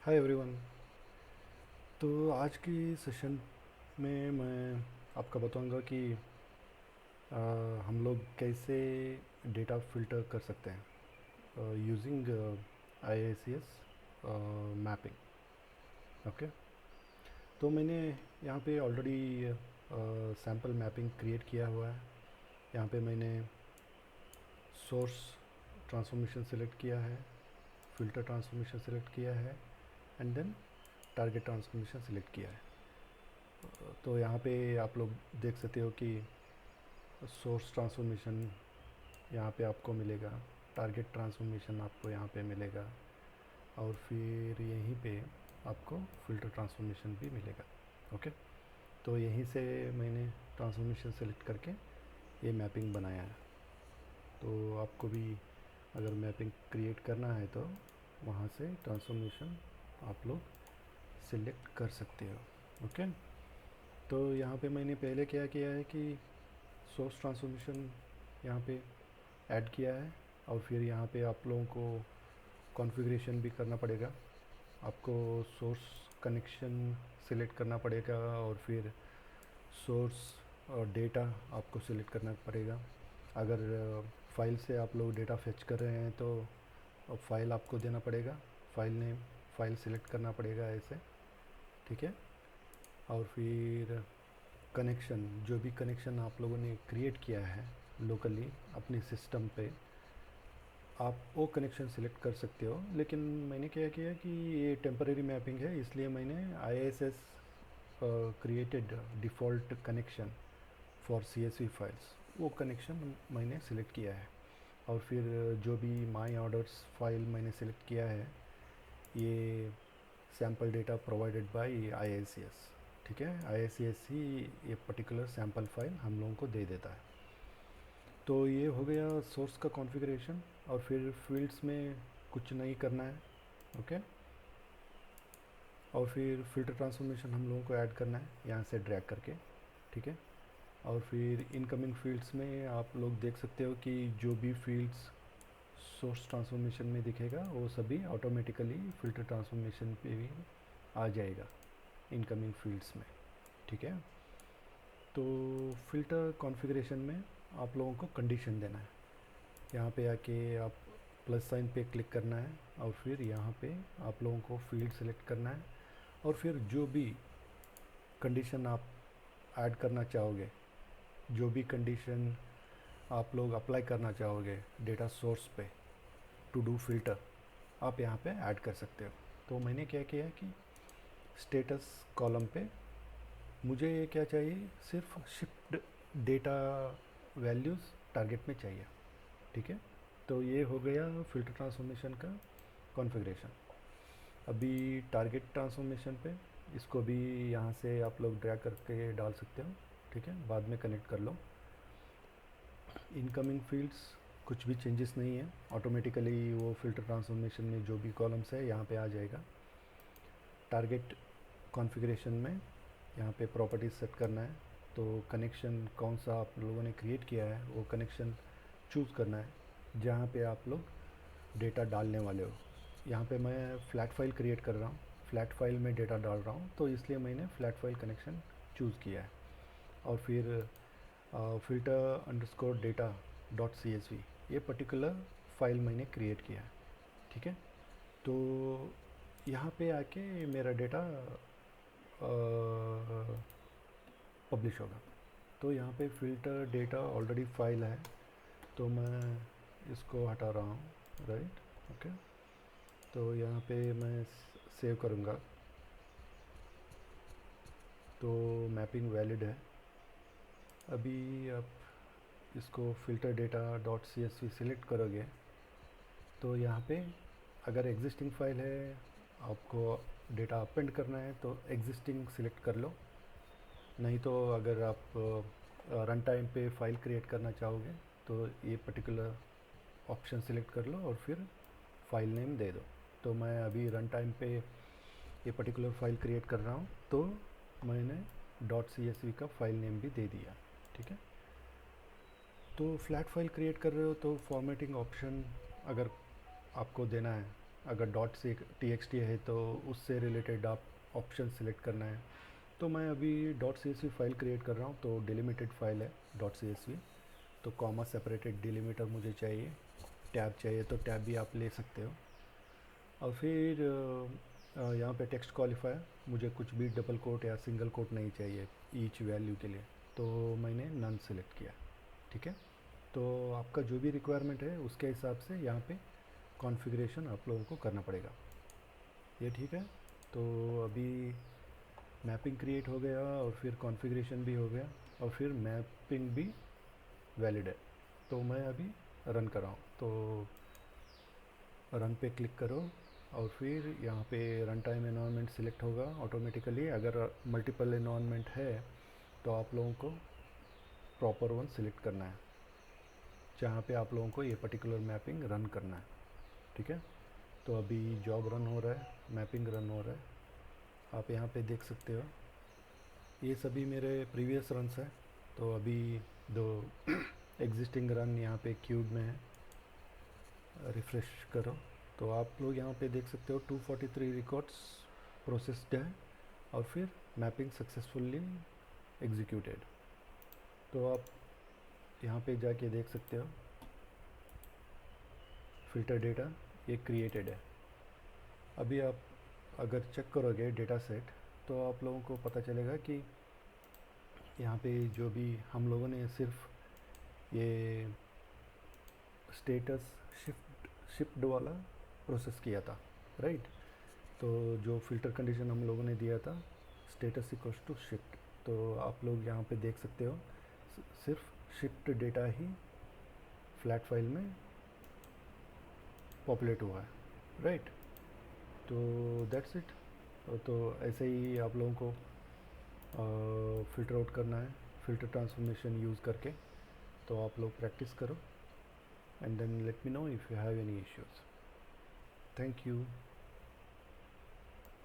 Hi everyone. तो आज की सेशन में मैं आपका बताऊंगा कि हम लोग कैसे डेटा फ़िल्टर कर सकते हैं यूजिंग IICS मैपिंग। ओके। तो मैंने यहाँ पे ऑलरेडी सैम्पल मैपिंग क्रिएट किया हुआ है। यहाँ पे मैंने सोर्स ट्रांसफॉर्मेशन सेलेक्ट किया है, फ़िल्टर ट्रांसफॉर्मेशन सेलेक्ट किया है and then target transformation select किया है। तो यहाँ पे आप लोग देख सकते हो कि सोर्स ट्रांसफॉर्मेशन यहाँ पे आपको मिलेगा, टारगेट ट्रांसफॉर्मेशन आपको यहाँ पे मिलेगा और फिर यहीं पे आपको फ़िल्टर ट्रांसफॉर्मेशन भी मिलेगा। ओके। तो यहीं से मैंने ट्रांसफॉर्मेशन सेलेक्ट करके ये मैपिंग बनाया है। तो आपको भी अगर मैपिंग क्रिएट करना है तो वहाँ से ट्रांसफॉर्मेशन आप लोग सिलेक्ट कर सकते हो। ओके। तो यहाँ पे मैंने पहले क्या किया है कि सोर्स ट्रांसफॉर्मेशन यहाँ पे ऐड किया है और फिर यहाँ पे आप लोगों को कॉन्फ़िगरेशन भी करना पड़ेगा। आपको सोर्स कनेक्शन सिलेक्ट करना पड़ेगा और फिर सोर्स और डेटा आपको सिलेक्ट करना पड़ेगा। अगर फाइल से आप लोग डेटा फेच कर रहे हैं तो फाइल आपको देना पड़ेगा, फाइल नेम, फाइल सिलेक्ट करना पड़ेगा ऐसे। ठीक है। और फिर कनेक्शन, जो भी कनेक्शन आप लोगों ने क्रिएट किया है लोकली अपने सिस्टम पे, आप वो कनेक्शन सिलेक्ट कर सकते हो। लेकिन मैंने क्या किया कि ये टेम्परेरी मैपिंग है, इसलिए मैंने IISS created default connection for CSV files, वो कनेक्शन मैंने सिलेक्ट किया है। और फिर जो भी माई ऑर्डर्स फाइल मैंने सिलेक्ट किया है, ये sample data provided by IICS। ठीक है। IICS ही ये पर्टिकुलर सैम्पल फाइल हम लोगों को दे देता है। तो ये हो गया सोर्स का कॉन्फ़िगरेशन। और फिर फील्ड्स में कुछ नहीं करना है। ओके। और फिर फ़िल्टर ट्रांसफॉर्मेशन हम लोगों को ऐड करना है यहाँ से ड्रैग करके। ठीक है। और फिर इनकमिंग फील्ड्स में आप लोग देख सकते हो कि जो भी फील्ड्स सोर्स ट्रांसफॉर्मेशन में दिखेगा वो सभी ऑटोमेटिकली फ़िल्टर ट्रांसफॉर्मेशन पे भी आ जाएगा इनकमिंग फील्ड्स में। ठीक है। तो फ़िल्टर कॉन्फ़िगरेशन में आप लोगों को कंडीशन देना है। यहाँ पे आके आप प्लस साइन पे क्लिक करना है और फिर यहाँ पे आप लोगों को फील्ड सेलेक्ट करना है और फिर जो भी कंडीशन आप ऐड करना चाहोगे, जो भी कंडीशन आप लोग अप्लाई करना चाहोगे डेटा सोर्स पे टू डू फ़िल्टर, आप यहाँ पे ऐड कर सकते हो। तो मैंने क्या किया कि स्टेटस कॉलम पे मुझे क्या चाहिए, सिर्फ शिफ्ट डेटा वैल्यूज़ टारगेट में चाहिए। ठीक है। तो ये हो गया फ़िल्टर ट्रांसफॉर्मेशन का कॉन्फ़िगरेशन। अभी टारगेट ट्रांसफॉर्मेशन पे इसको भी यहाँ से आप लोग ड्रैग करके डाल सकते हो। ठीक है। बाद में कनेक्ट कर लो। इनकमिंग फील्ड्स कुछ भी चेंजेस नहीं है, ऑटोमेटिकली वो फ़िल्टर ट्रांसफॉर्मेशन में जो भी कॉलम्स है यहाँ पे आ जाएगा। टारगेट कॉन्फ़िगरेशन में यहाँ पे प्रॉपर्टीज सेट करना है। तो कनेक्शन कौन सा आप लोगों ने क्रिएट किया है वो कनेक्शन चूज़ करना है जहाँ पे आप लोग डेटा डालने वाले हो। यहाँ पे मैं फ्लैट फाइल क्रिएट कर रहा हूँ, फ्लैट फाइल में डेटा डाल रहा हूँ, तो इसलिए मैंने फ्लैट फाइल कनेक्शन चूज़ किया है। और फिर filter underscore data dot CSV, ये पर्टिकुलर फाइल मैंने क्रिएट किया है। ठीक है। तो यहाँ पे आके मेरा डेटा पब्लिश होगा। तो यहाँ पे फ़िल्टर डेटा ऑलरेडी फाइल है, तो मैं इसको हटा रहा हूँ। राइट। ओके। तो यहाँ पे मैं सेव करूँगा। तो मैपिंग वैलिड है। अभी आप इसको filter data dot CSV select करोगे तो यहाँ पे अगर एग्जिस्टिंग फाइल है, आपको डेटा अपेंड करना है तो एग्जिस्टिंग सिलेक्ट कर लो। नहीं तो अगर आप रन टाइम पे फाइल क्रिएट करना चाहोगे तो ये पर्टिकुलर ऑप्शन सिलेक्ट कर लो और फिर फाइल नेम दे दो। तो मैं अभी रन टाइम पे ये पर्टिकुलर फाइल क्रिएट कर रहा हूँ, तो मैंने डॉट CSV का फाइल नेम भी दे दिया। ठीक है। तो फ्लैट फाइल क्रिएट कर रहे हो तो फॉर्मेटिंग ऑप्शन अगर आपको देना है अगर dot C T X T है तो उससे रिलेटेड आप ऑप्शन सिलेक्ट करना है। तो मैं अभी dot C S V file create कर रहा हूँ, तो डिलिमिटेड फाइल है डॉट सी एस वी, तो कॉमा सेपरेटेड डिलिमिटर मुझे चाहिए। टैब चाहिए तो टैब भी आप ले सकते हो। और फिर यहाँ पे टेक्स्ट क्वालिफायर, मुझे कुछ भी डबल कोट या सिंगल कोट नहीं चाहिए ईच वैल्यू के लिए, तो मैंने नन सेलेक्ट किया। ठीक है, तो आपका जो भी रिक्वायरमेंट है उसके हिसाब से यहाँ पे कॉन्फ़िगरेशन आप लोगों को करना पड़ेगा। ये ठीक है। तो अभी मैपिंग क्रिएट हो गया और फिर कॉन्फ़िगरेशन भी हो गया और फिर मैपिंग भी वैलिड है। तो मैं अभी रन कर रहा हूँ, तो रन पे क्लिक करो और फिर यहाँ पे रन टाइम एनवायरनमेंट सिलेक्ट होगा ऑटोमेटिकली। अगर मल्टीपल एनवायरनमेंट है तो आप लोगों को प्रॉपर वन सिलेक्ट करना है जहाँ पे आप लोगों को ये पर्टिकुलर मैपिंग रन करना है। ठीक है, तो अभी जॉब रन हो रहा है, मैपिंग रन हो रहा है, आप यहाँ पे देख सकते हो। ये सभी मेरे प्रीवियस रन्स हैं, तो अभी दो एग्जिस्टिंग रन यहाँ पे क्यूब में है। रिफ़्रेश करो तो आप लोग यहाँ पे देख सकते हो 243 रिकॉर्ड्स प्रोसेस्ड है और फिर मैपिंग सक्सेसफुली एग्जीक्यूटेड। तो आप यहाँ पे जाके देख सकते हो फ़िल्टर डेटा ये क्रिएटेड है। अभी आप अगर चेक करोगे डेटा सेट तो आप लोगों को पता चलेगा कि यहाँ पे जो भी हम लोगों ने सिर्फ ये स्टेटस शिफ्ट वाला प्रोसेस किया था, राइट। तो जो फ़िल्टर कंडीशन हम लोगों ने दिया था स्टेटस इक्वल्स टू शिफ्ट, तो आप लोग यहाँ पे देख सकते हो सिर्फ शिफ्ट डेटा ही फ्लैट फाइल में पॉपुलेट हुआ है, राइट। तो दैट्स इट। तो ऐसे ही आप लोगों को फ़िल्टर आउट करना है फ़िल्टर ट्रांसफॉर्मेशन यूज़ करके। तो आप लोग प्रैक्टिस करो and then let me know if you have any issues. Thank you.